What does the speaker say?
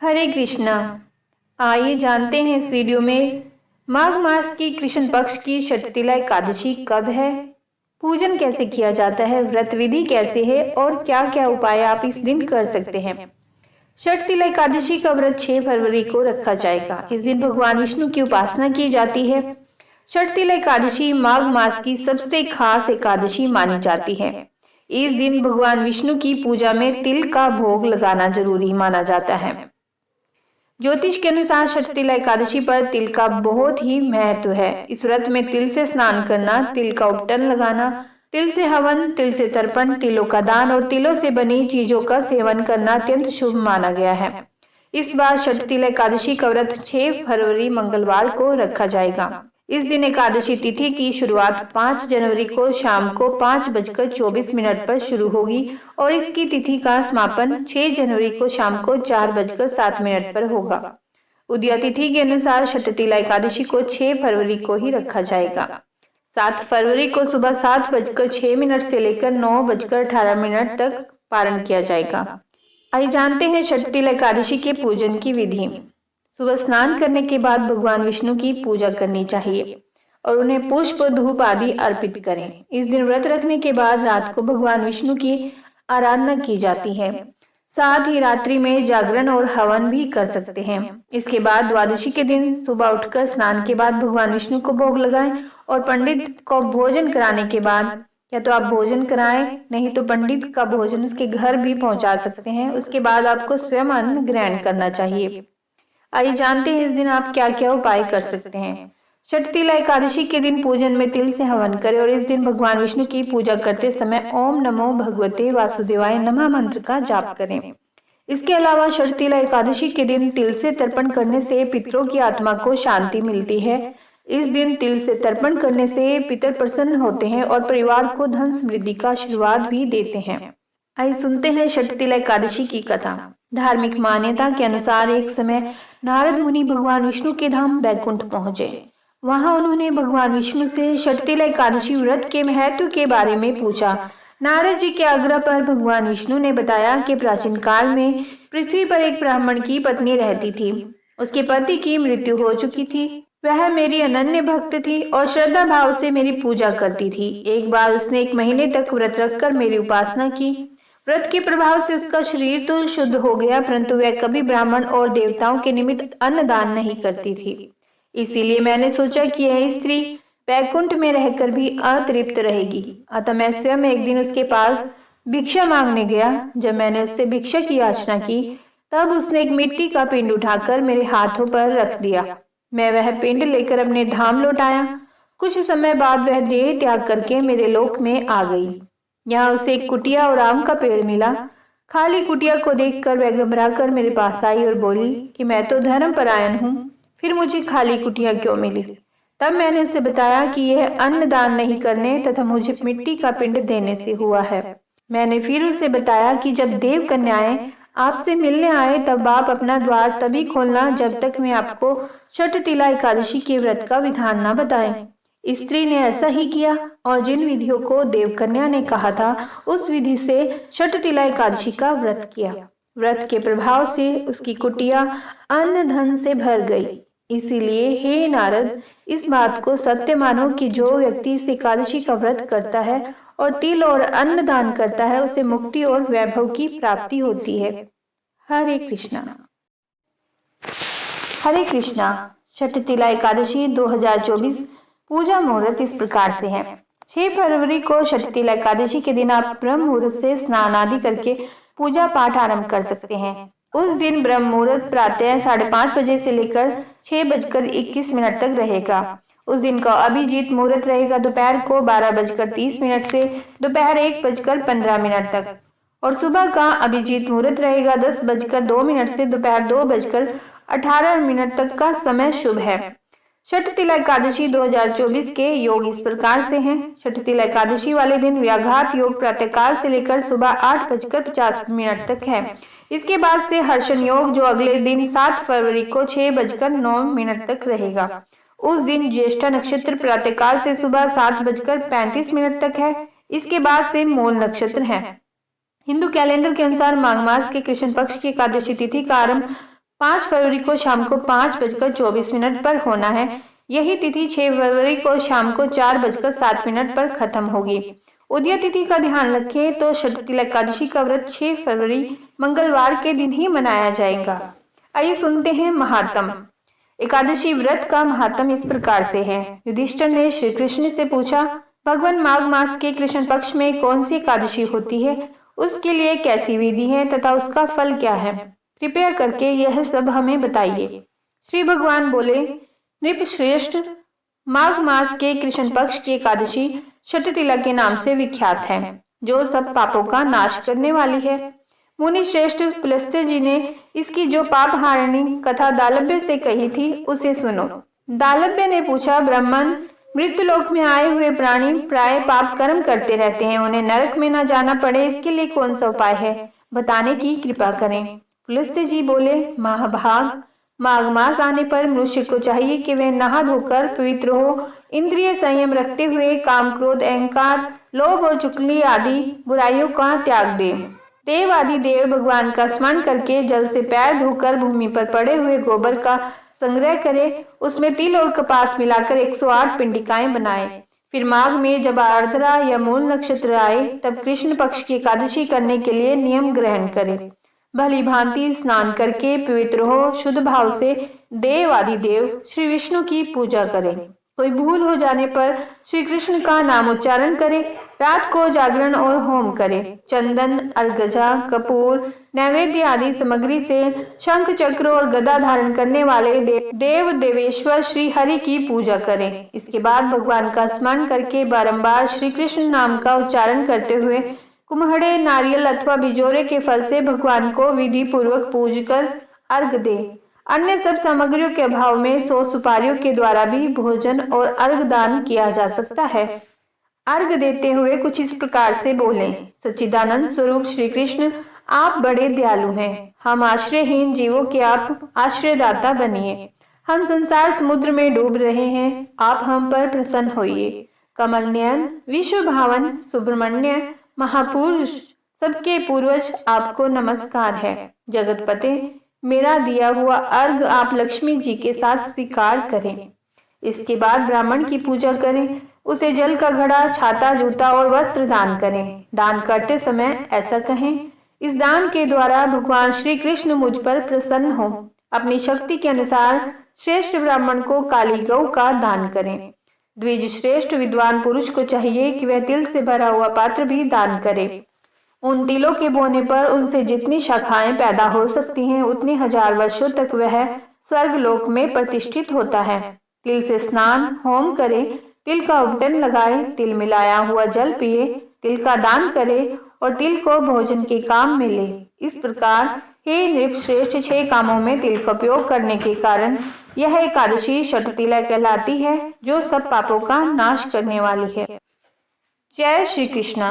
हरे कृष्णा। आइए जानते हैं इस वीडियो में माघ मास की कृष्ण पक्ष की षटतिला एकादशी कब है, पूजन कैसे किया जाता है, व्रत विधि कैसे है और क्या क्या उपाय आप इस दिन कर सकते हैं। षटतिला एकादशी का व्रत 6 फरवरी को रखा जाएगा। इस दिन भगवान विष्णु की उपासना की जाती है। षटतिला एकादशी माघ मास की सबसे खास एकादशी मानी जाती है। इस दिन भगवान विष्णु की पूजा में तिल का भोग लगाना जरूरी माना जाता है। ज्योतिष के अनुसार षटतिला एकादशी पर तिल का बहुत ही महत्व है। इस व्रत में तिल से स्नान करना, तिल का उपटन लगाना, तिल से हवन, तिल से तर्पण, तिलों का दान और तिलों से बनी चीजों का सेवन करना अत्यंत शुभ माना गया है। इस बार षटतिला एकादशी का व्रत 6 फरवरी मंगलवार को रखा जाएगा। इस दिन एकादशी तिथि की शुरुआत 5 जनवरी को शाम को 5:24 पर शुरू होगी और इसकी तिथि का समापन 6 जनवरी को शाम को 4:07 पर होगा। उदया तिथि के अनुसार षटतिला एकादशी को 6 फरवरी को ही रखा जाएगा। 7 फरवरी को सुबह 7:06 से लेकर 9:18 तक पारण किया जाएगा। आइए जानते हैं षटतिला एकादशी के पूजन की विधि। सुबह स्नान करने के बाद भगवान विष्णु की पूजा करनी चाहिए और उन्हें पुष्प धूप आदि अर्पित करें। इस दिन व्रत रखने के बाद रात को भगवान विष्णु की आराधना की जाती है। साथ ही रात्रि में जागरण और हवन भी कर सकते हैं। इसके बाद द्वादशी के दिन सुबह उठकर स्नान के बाद भगवान विष्णु को भोग लगाएं और पंडित को भोजन कराने के बाद या तो आप भोजन कराएं, नहीं तो पंडित का भोजन उसके घर भी पहुंचा सकते हैं। उसके बाद आपको स्वयं अन्न ग्रहण करना चाहिए। आइए जानते हैं इस दिन आप क्या क्या उपाय कर सकते हैं। षटतिला एकादशी के दिन पूजन में तिल से हवन करें और इस दिन भगवान विष्णु की पूजा करते समय ओम नमो भगवते वासुदेवाय नमः मंत्र का जाप करें। इसके अलावा षटतिला एकादशी के दिन तिल से तर्पण करने से पितरों की आत्मा को शांति मिलती है। इस दिन तिल से तर्पण करने से पितर प्रसन्न होते हैं और परिवार को धन समृद्धि का आशीर्वाद भी देते हैं। आइए सुनते हैं षटतिला एकादशी की कथा। धार्मिक मान्यता के अनुसार एक समय नारद मुनि भगवान विष्णु के धाम बैकुंठ पहुंचे। वहां उन्होंने भगवान विष्णु से षटतिला एकादशी व्रत के महत्व के बारे में पूछा। नारद जी के आग्रह पर भगवान विष्णु ने बताया कि प्राचीन काल में पृथ्वी पर एक ब्राह्मण की पत्नी रहती थी। उसके पति की मृत्यु हो चुकी थी। वह मेरी अनन्य भक्त थी और श्रद्धा भाव से मेरी पूजा करती थी। एक बार उसने 1 महीने तक व्रत रखकर मेरी उपासना की। व्रत के प्रभाव से उसका शरीर तो शुद्ध हो गया, परंतु वह कभी ब्राह्मण और देवताओं के निमित्त अन्नदान नहीं करती थी। इसीलिए मैंने सोचा कि यह स्त्री वैकुंठ में रहकर भी अतृप्त रहेगी। अतः मैं स्वयं एक दिन उसके पास भिक्षा मांगने गया। जब मैंने उससे भिक्षा की याचना की, तब उसने एक मिट्टी का पिंड उठाकर मेरे हाथों पर रख दिया। मैं वह पिंड लेकर अपने धाम लौट आया। कुछ समय बाद वह देह त्याग करके मेरे लोक में आ गई। यहाँ उसे एक कुटिया और आम का पेड़ मिला। खाली कुटिया को देखकर वह घबरा कर मेरे पास आई और बोली कि मैं तो धर्मपरायण हूँ, फिर मुझे खाली कुटिया क्यों मिली। तब मैंने उसे बताया कि यह अन्न दान नहीं करने तथा मुझे मिट्टी का पिंड देने से हुआ है। मैंने फिर उसे बताया कि जब देव कन्याएं आपसे मिलने आए तब आप अपना द्वार तभी खोलना जब तक मैं आपको षटतिला एकादशी के व्रत का विधान न बताएं। स्त्री ने ऐसा ही किया और जिन विधियों को देवकन्या ने कहा था उस विधि से षटतिला एकादशी का व्रत किया। व्रत के प्रभाव से उसकी कुटिया अन्न धन से भर गई। इसीलिए हे नारद, इस बात को सत्य मानो कि जो व्यक्ति इस एकादशी का व्रत करता है और तिल और अन्न दान करता है, उसे मुक्ति और वैभव की प्राप्ति होती है। हरे कृष्णा। हरे कृष्णा। षटतिला एकादशी 2024 पूजा मुहूर्त इस प्रकार से है। 6 फरवरी को षटतिला एकादशी के दिन आप ब्रह्म मुहूर्त से स्नान आदि करके पूजा पाठ आरंभ कर सकते हैं। उस दिन ब्रह्म मुहूर्त प्रातः 5:30 बजे से लेकर 6:21 तक रहेगा। उस दिन का अभिजीत मुहूर्त रहेगा दोपहर को 12:30 से दोपहर 1:15 तक और सुबह का अभिजीत मुहूर्त रहेगा 10:02 से दोपहर 2:18 तक का समय शुभ है। षटतिला एकादशी 2024 के योग इस प्रकार से हैं। षटतिला एकादशी वाले दिन व्याघात योग प्रातःकाल से लेकर सुबह 8:50 तक है। इसके बाद से हर्षण योग जो अगले दिन 7 फरवरी को 6:09 तक रहेगा। उस दिन ज्येष्ठा नक्षत्र प्रातःकाल से सुबह 7:35 तक है। इसके बाद से मूल नक्षत्र है। हिंदू कैलेंडर के अनुसार माघ मास के कृष्ण पक्ष की एकादशी तिथि का आरंभ 5 फरवरी को शाम को 5:24 पर होना है। यही तिथि 6 फरवरी को शाम को 4:07 पर खत्म होगी। उदय तिथि का ध्यान रखें तो षटतिला एकादशी का व्रत 6 फरवरी मंगलवार के दिन ही मनाया जाएगा। आइए सुनते हैं महात्म। एकादशी व्रत का महात्म इस प्रकार से है। युधिष्ठिर ने श्री कृष्ण से पूछा, भगवान माघ मास के कृष्ण पक्ष में कौन सी एकादशी होती है, उसके लिए कैसी विधि है तथा उसका फल क्या है, कृपया करके यह सब हमें बताइए। श्री भगवान बोले, नृपश्रेष्ठ, माघ मास के कृष्ण पक्ष की एकादशी षटतिला के नाम से विख्यात है, जो सब पापों का नाश करने वाली है। मुनि श्रेष्ठ पुलस्त्य जी ने इसकी जो पाप हारिणी कथा दालभ्य से कही थी, उसे सुनो। दालभ्य ने पूछा, ब्राह्मण, मृत्युलोक में आए हुए प्राणी प्राय पाप कर्म करते रहते हैं, उन्हें नरक में न जाना पड़े, इसके लिए कौन सा उपाय है, बताने की कृपा करें। पुलस्त्य जी बोले, महाभाग, माघ मास आने पर मनुष्य को चाहिए कि वह नहा धोकर पवित्र हो, इंद्रिय संयम रखते हुए काम, क्रोध, अहंकार, लोभ और चुगली आदि बुराइयों का त्याग दे। देव आदि देव भगवान का स्मरण करके जल से पैर धोकर भूमि पर पड़े हुए गोबर का संग्रह करे, उसमें तिल और कपास मिलाकर 108 पिंडिकाएं बनाए। फिर माघ में जब आर्द्रा या मूल नक्षत्र आए, तब कृष्ण पक्ष की एकादशी करने के लिए नियम ग्रहण करे। भली भांति स्नान करके पवित्र हो, शुद्ध भाव से देव आदि देव श्री विष्णु की पूजा करे। कोई भूल हो जाने पर श्री कृष्ण का नाम उच्चारण करे। रात को जागरण और होम करे। चंदन, अर्गजा, कपूर, नैवेद्य आदि सामग्री से शंख, चक्र और गदा धारण करने वाले देव देवेश्वर श्री हरि की पूजा करें। इसके बाद भगवान का स्मरण करके बारंबार श्री कृष्ण नाम का उच्चारण करते हुए कुम्हड़े, नारियल अथवा बिजोरे के फल से भगवान को विधि पूर्वक पूज कर अर्घ दे। अन्य सब सामग्रियों के अभाव में 100 सुपारियों के द्वारा भी भोजन और अर्घ दान किया जा सकता है। अर्घ देते हुए कुछ इस प्रकार से बोलें, सच्चिदानंद स्वरूप श्री कृष्ण, आप बड़े दयालु हैं। हम आश्रयहीन जीवों के आप आश्रयदाता बनिए। हम संसार समुद्र में डूब रहे हैं, आप हम पर प्रसन्न होइए। कमल नयन, विश्व भावन, सुब्रमण्य, महापुरुष, सबके पूर्वज, आपको नमस्कार है। जगतपते, मेरा दिया हुआ अर्घ आप लक्ष्मी जी के साथ स्वीकार करें। इसके बाद ब्राह्मण की पूजा करें, उसे जल का घड़ा, छाता, जूता और वस्त्र दान करें। दान करते समय ऐसा कहें, इस दान के द्वारा भगवान श्री कृष्ण मुझ पर प्रसन्न हो। अपनी शक्ति के अनुसार श्रेष्ठ ब्राह्मण को काली गौ का दान करें। द्विज श्रेष्ठ विद्वान पुरुष को चाहिए कि वह तिल से भरा हुआ पात्र भी दान करे। उन तिलों के बोने पर उनसे जितनी शाखाएं पैदा हो सकती हैं, उतनी 1000 वर्षों तक वह स्वर्ग लोक में प्रतिष्ठित होता है। तिल से स्नान होम करे, तिल का उपटन लगाए, तिल मिलाया हुआ जल पिए, तिल का दान करे और तिल को भोजन के काम में ले। इस प्रकार हे नृपश्रेष्ठ, 6 कामों में तिल का उपयोग करने के कारण यह एकादशी षटतिला कहलाती है, जो सब पापों का नाश करने वाली है। जय श्री कृष्णा।